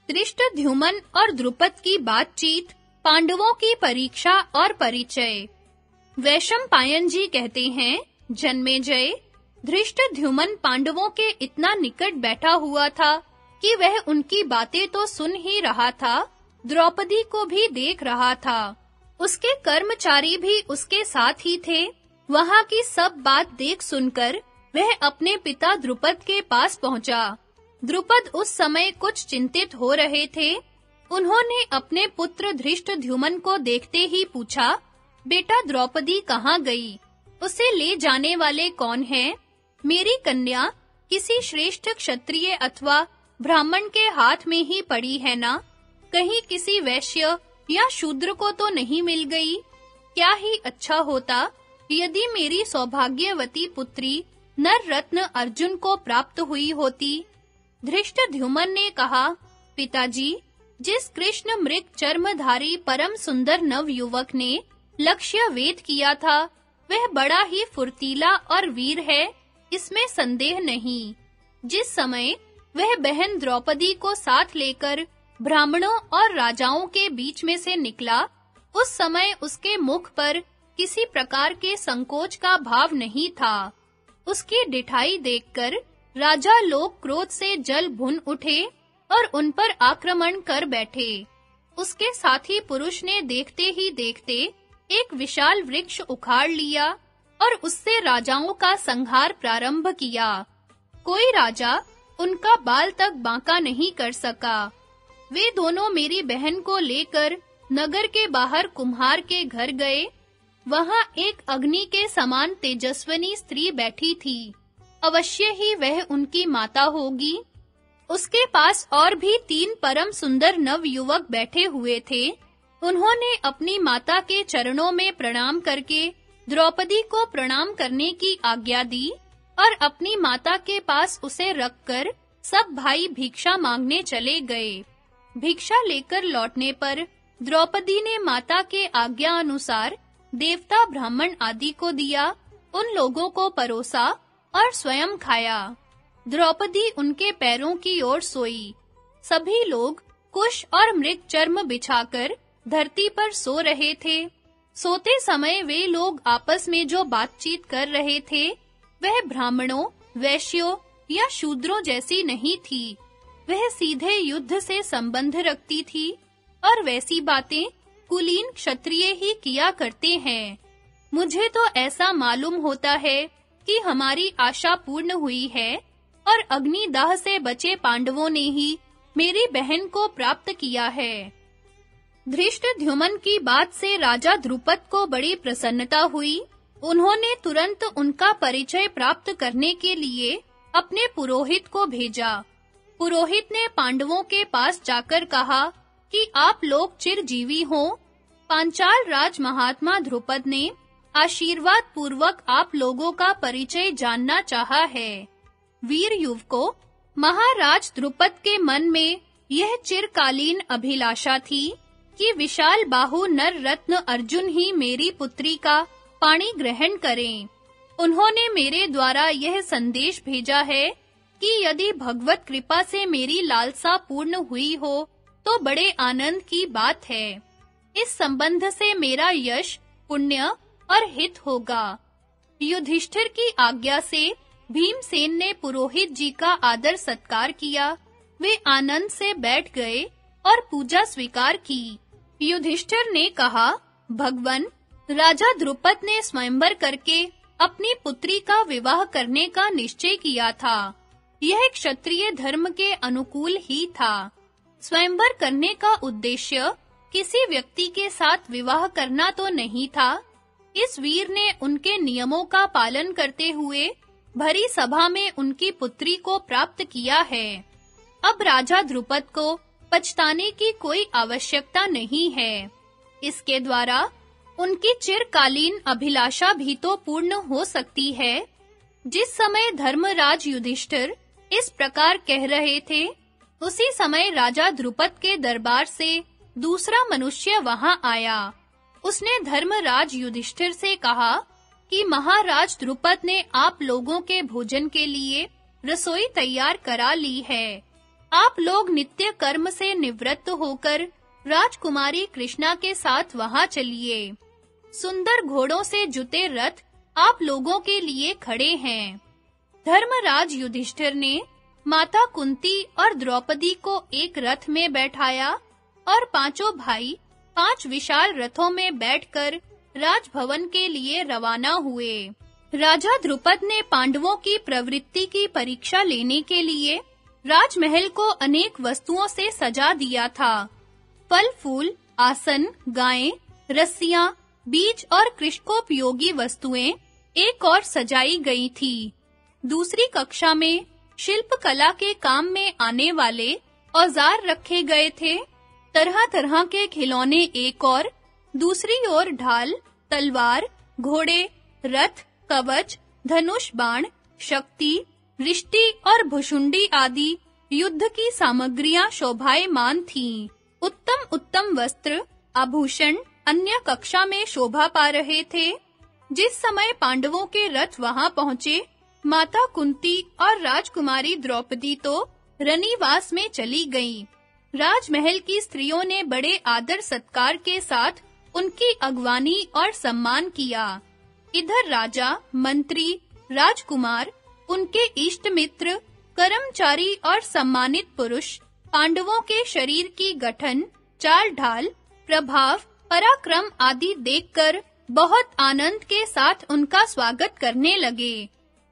धृष्टद्युम्न और द्रुपद की बातचीत, पांडवों की परीक्षा और परिचय। वैशंपायन जी कहते हैं, जन्मेजय, धृष्टद्युम्न पांडवों के इतना निकट बैठा हुआ था कि वह उनकी बातें तो सुन ही रहा था, द्रौपदी को भी देख रहा था। उसके कर्मचारी भी उसके साथ ही थे। वहां की सब बात देख सुनकर वह अपने पिता द्रुपद के पास पहुंचा। द्रुपद उस समय कुछ चिंतित हो रहे थे। उन्होंने अपने पुत्र धृष्टद्युम्न को देखते ही पूछा, बेटा द्रौपदी कहाँ गई? उसे ले जाने वाले कौन हैं? मेरी कन्या किसी श्रेष्ठ क्षत्रिय अथवा ब्राह्मण के हाथ में ही पड़ी है ना? कहीं किसी वैश्य या शूद्र को तो नहीं मिल गई? क्या ही अच्छा होता यदि मेरी सौभाग्यवती पुत्री नर रत्न अर्जुन को प्राप्त हुई होती। धृष्टद्युम्न ने कहा, पिताजी, जिस कृष्ण मृग चर्मधारी परम सुंदर नवयुवक ने लक्ष्य वेद किया था, वह बड़ा ही फुर्तीला और वीर है, इसमें संदेह नहीं। जिस समय वह बहन द्रौपदी को साथ लेकर ब्राह्मणों और राजाओं के बीच में से निकला, उस समय उसके मुख पर किसी प्रकार के संकोच का भाव नहीं था। उसकी डिठाई देखकर राजा लोग क्रोध से जल भुन उठे और उन पर आक्रमण कर बैठे। उसके साथी पुरुष ने देखते ही देखते एक विशाल वृक्ष उखाड़ लिया और उससे राजाओं का संहार प्रारंभ किया। कोई राजा उनका बाल तक बांका नहीं कर सका। वे दोनों मेरी बहन को लेकर नगर के बाहर कुम्हार के घर गए। वहां एक अग्नि के समान तेजस्विनी स्त्री बैठी थी। अवश्य ही वह उनकी माता होगी। उसके पास और भी 3 परम सुंदर नवयुवक बैठे हुए थे। उन्होंने अपनी माता के चरणों में प्रणाम करके द्रौपदी को प्रणाम करने की आज्ञा दी और अपनी माता के पास उसे रखकर सब भाई भिक्षा मांगने चले गए। भिक्षा लेकर लौटने पर द्रौपदी ने माता के आज्ञा अनुसार देवता ब्राह्मण आदि को दिया, उन लोगों को परोसा और स्वयं खाया। द्रौपदी उनके पैरों की ओर सोई। सभी लोग कुश और मृग चर्म बिछाकर धरती पर सो रहे थे। सोते समय वे लोग आपस में जो बातचीत कर रहे थे, वह ब्राह्मणों, वैश्यों या शूद्रों जैसी नहीं थी। वह सीधे युद्ध से संबंध रखती थी और वैसी बातें कुलीन क्षत्रिय ही किया करते हैं। मुझे तो ऐसा मालूम होता है कि हमारी आशा पूर्ण हुई है और अग्निदाह से बचे पांडवों ने ही मेरी बहन को प्राप्त किया है। धृष्टद्युम्न की बात से राजा द्रुपद को बड़ी प्रसन्नता हुई। उन्होंने तुरंत उनका परिचय प्राप्त करने के लिए अपने पुरोहित को भेजा। पुरोहित ने पांडवों के पास जाकर कहा कि आप लोग चिरजीवी हों। पांचाल राज महात्मा द्रुपद ने आशीर्वाद पूर्वक आप लोगों का परिचय जानना चाहा है। वीर युवकों, महाराज द्रुपद के मन में यह चिरकालीन अभिलाषा थी कि विशाल बाहु नर रत्न अर्जुन ही मेरी पुत्री का पाणी ग्रहण करें। उन्होंने मेरे द्वारा यह संदेश भेजा है कि यदि भगवत कृपा से मेरी लालसा पूर्ण हुई हो तो बड़े आनंद की बात है। इस संबंध से मेरा यश, पुण्य और हित होगा। युधिष्ठिर की आज्ञा से भीमसेन ने पुरोहित जी का आदर सत्कार किया। वे आनंद से बैठ गए और पूजा स्वीकार की। युधिष्ठिर ने कहा, भगवन, राजा द्रुपद ने स्वयंवर करके अपनी पुत्री का विवाह करने का निश्चय किया था। यह क्षत्रिय धर्म के अनुकूल ही था। स्वयंवर करने का उद्देश्य किसी व्यक्ति के साथ विवाह करना तो नहीं था। इस वीर ने उनके नियमों का पालन करते हुए भरी सभा में उनकी पुत्री को प्राप्त किया है। अब राजा द्रुपद को पछताने की कोई आवश्यकता नहीं है। इसके द्वारा उनकी चिरकालीन अभिलाषा भी तो पूर्ण हो सकती है। जिस समय धर्मराज युधिष्ठिर इस प्रकार कह रहे थे, उसी समय राजा द्रुपद के दरबार से दूसरा मनुष्य वहां आया। उसने धर्मराज युधिष्ठिर से कहा कि महाराज द्रुपद ने आप लोगों के भोजन के लिए रसोई तैयार करा ली है। आप लोग नित्य कर्म से निवृत्त होकर राजकुमारी कृष्णा के साथ वहां चलिए। सुंदर घोड़ों से जुते रथ आप लोगों के लिए खड़े हैं। धर्मराज युधिष्ठिर ने माता कुंती और द्रौपदी को एक रथ में बैठाया और पांचों भाई 5 विशाल रथों में बैठकर राजभवन के लिए रवाना हुए। राजा द्रुपद ने पांडवों की प्रवृत्ति की परीक्षा लेने के लिए राजमहल को अनेक वस्तुओं से सजा दिया था। फल फूल, आसन, गायें, रस्सियां, बीज और कृषकोपयोगी वस्तुएं एक और सजाई गई थी। दूसरी कक्षा में शिल्प कला के काम में आने वाले औजार रखे गए थे। तरह-तरह के खिलौने एक और, दूसरी ओर ढाल, तलवार, घोड़े, रथ, कवच, धनुष बाण, शक्ति, रिष्टि और भुशुंडी आदि युद्ध की सामग्रियां शोभायमान थीं। उत्तम वस्त्र, आभूषण अन्य कक्षा में शोभा पा रहे थे। जिस समय पांडवों के रथ वहां पहुंचे, माता कुंती और राजकुमारी द्रौपदी तो रनिवास में चली गईं। राजमहल की स्त्रियों ने बड़े आदर सत्कार के साथ उनकी अगवानी और सम्मान किया। इधर राजा, मंत्री, राजकुमार, उनके इष्ट मित्र, कर्मचारी और सम्मानित पुरुष पांडवों के शरीर की गठन, चाल ढाल, प्रभाव, पराक्रम आदि देखकर बहुत आनंद के साथ उनका स्वागत करने लगे।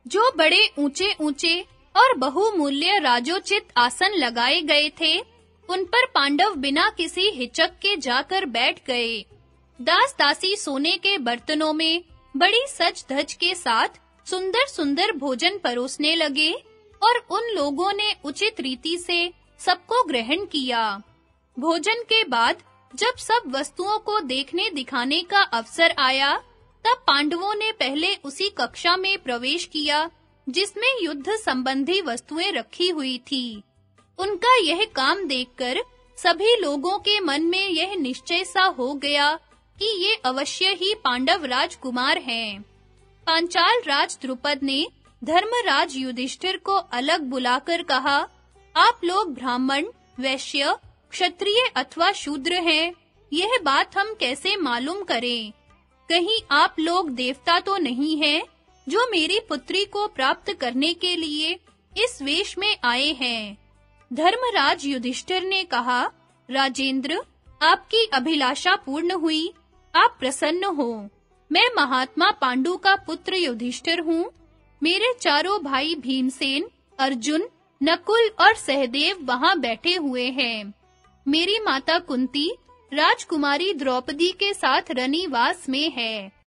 जो बड़े ऊंचे-ऊंचे और बहुमूल्य राजोचित आसन लगाए गए थे, उन पर पांडव बिना किसी हिचक के जाकर बैठ गए। दास-दासी सोने के बर्तनों में बड़ी सज-धज के साथ सुंदर-सुंदर भोजन परोसने लगे और उन लोगों ने उचित रीति से सबको ग्रहण किया। भोजन के बाद जब सब वस्तुओं को देखने दिखाने का अवसर आया, तब पांडवों ने पहले उसी कक्षा में प्रवेश किया जिसमें युद्ध संबंधी वस्तुएं रखी हुई थी। उनका यह काम देखकर सभी लोगों के मन में यह निश्चय सा हो गया कि ये अवश्य ही पांडव राजकुमार हैं। पांचाल राज द्रुपद ने धर्मराज युधिष्ठिर को अलग बुलाकर कहा, आप लोग ब्राह्मण, वैश्य, क्षत्रिय अथवा शूद्र हैं, यह बात हम कैसे मालूम करें? कहीं आप लोग देवता तो नहीं हैं जो मेरी पुत्री को प्राप्त करने के लिए इस वेश में आए हैं? धर्मराज युधिष्ठिर ने कहा, राजेंद्र, आपकी अभिलाषा पूर्ण हुई, आप प्रसन्न हो। मैं महात्मा पांडु का पुत्र युधिष्ठिर हूँ। मेरे चारों भाई भीमसेन, अर्जुन, नकुल और सहदेव वहां बैठे हुए हैं। मेरी माता कुंती राजकुमारी द्रौपदी के साथ रनिवास में है।